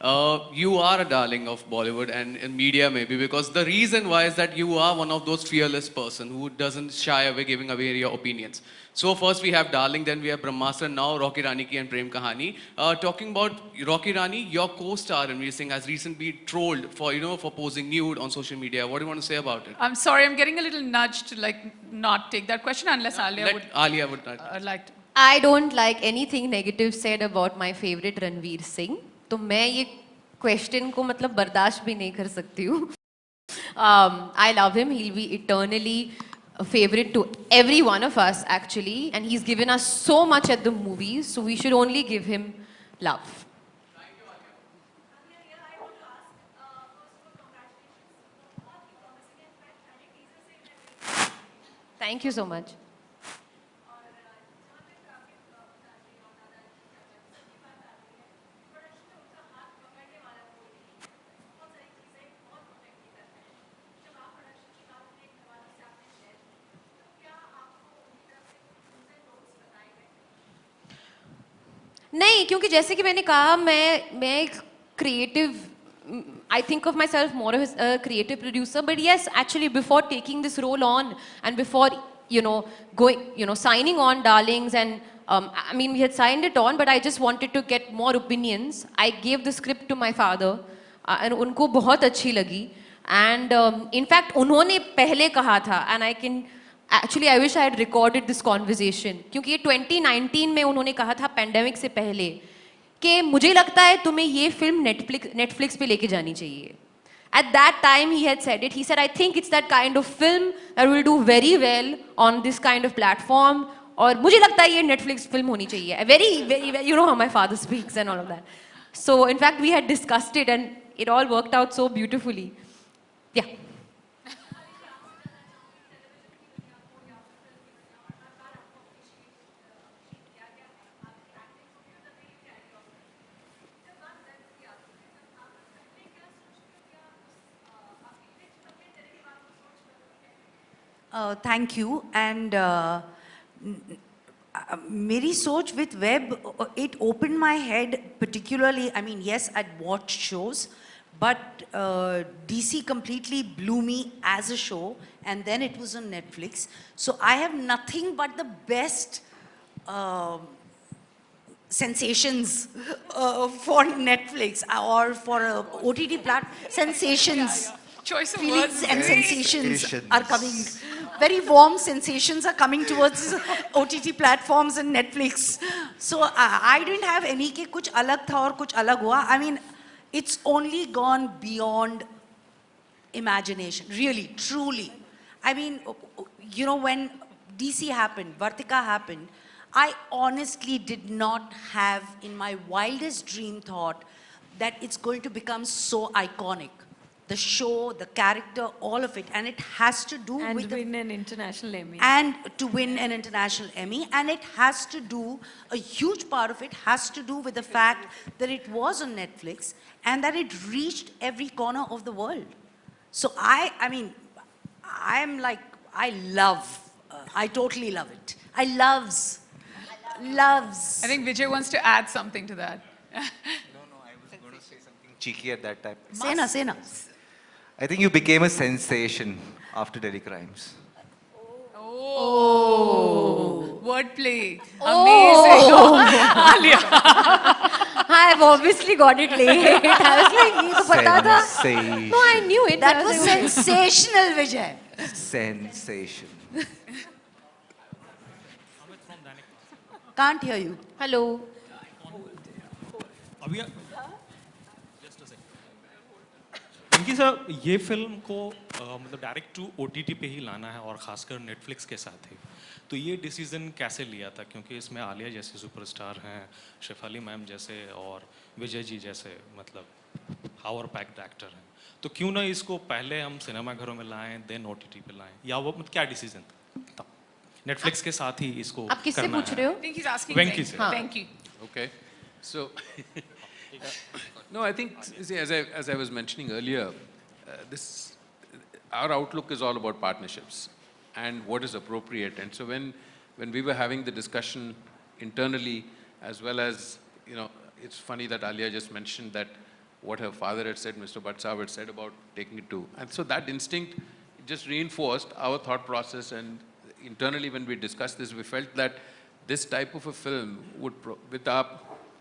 You are a darling of Bollywood and in media maybe, because the reason why is that you are one of those fearless person who doesn't shy away giving away your opinions. So first we have Darling, then we have Brahmastra, now Rocky Rani ki and Prem Kahani. Talking about Rocky Rani, your co-star Ranveer Singh has recently been trolled for, for posing nude on social media. What do you want to say about it? I'm sorry, I'm getting a little nudged to not take that question unless Alia would like to. I don't like anything negative said about my favorite Ranveer Singh. तो मैं ये question को मतलब बर्दाश्त भी नहीं कर सकती हूँ. I love him. He'll be eternally a favorite to every one of us actually, and he's given us so much at the movies, so we should only give him love. Thank you so much. नहीं, क्योंकि जैसे कि मैंने कहा मैं एक creative, I think of myself more as a creative producer, but yes, actually before taking this role on and before going signing on Darlings, and I mean we had signed it on, but I just wanted to get more opinions. I gave the script to my father and उनको बहुत अच्छी लगी, and in fact उन्होंने पहले कहा था, and I can actually I wish I had recorded this conversation, क्योंकि ये 2019 में उन्होंने कहा था pandemic से पहले कि मुझे लगता है तुम्हें ये फिल्म Netflix पे लेके जानी चाहिए. At that time he had said it. He said, I think it's that kind of film that will do very well on this kind of platform. और मुझे लगता है ये Netflix film होनी चाहिए. Very, you know how my father speaks and all of that. So in fact we had discussed it and it all worked out so beautifully. Yeah. Thank you. And मेरी सोच with web, it opened my head particularly. I mean, yes, I'd watched shows, but DC completely blew me as a show, and then it was on Netflix. So I have nothing but the best sensations for Netflix or for OTT platform. Sensations. Choice of Feelings words. and sensations are coming. Very warm sensations are coming towards OTT platforms and Netflix. So I didn't have any ke kuch alag tha aur kuch alag hua. I mean, it's only gone beyond imagination, really, truly. I mean, when DC happened, Vartika happened, I honestly did not have in my wildest dream thought that it's going to become so iconic. The show, the character, all of it. And it has to do with... And win an international Emmy. And to win an international Emmy. And it has to do, a huge part of it has to do with the fact that it was on Netflix and that it reached every corner of the world. So I totally love it. Loves. I think Vijay wants to add something to that. No, I was going to say something cheeky at that time. Say na. I think you became a sensation after Delhi Crimes. Oh. Wordplay. Amazing. Alia. I've obviously got it late. I was like, ये तो पता था. Sensation. No, I knew it. That was sensational, Vijay. Sensation. Can't hear you. Hello. क्योंकि sir ये film को मतलब direct to OTT पे ही लाना है और ख़ासकर नेटफ्लिक्स के साथ ही, तो ये डिसीज़न कैसे लिया था? क्योंकि इसमें आलिया जैसे सुपरस्टार हैं, शेफाली मैम जैसे और विजय जी जैसे मतलब पावर पैक्ड एक्टर हैं, तो क्यों ना इसको पहले हम सिनेमाघरों में लाएं देन OTT पे लाएं, या वो मतलब क्या डिसीजन था? नेटफ्लिक्स के साथ ही इसको आप किससे पूछ रहे हो? वेंकी से. Thank you. Okay. So, no, I think, see, as I was mentioning earlier, our outlook is all about partnerships and what is appropriate. And so when we were having the discussion internally, as well as, it's funny that Alia just mentioned that what her father had said, Mr. Bhatt Sahab had said about taking it to. And so that instinct just reinforced our thought process, and internally when we discussed this, we felt that this type of a film would, with our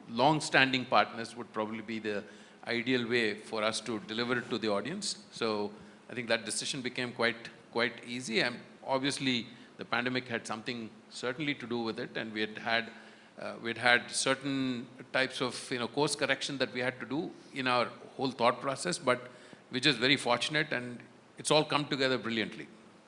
long-standing partners, would probably be the ideal way for us to deliver it to the audience. So I think that decision became quite easy, and obviously the pandemic had something certainly to do with it, and we'd had certain types of course correction that we had to do in our whole thought process, but we're just very fortunate, and it's all come together brilliantly.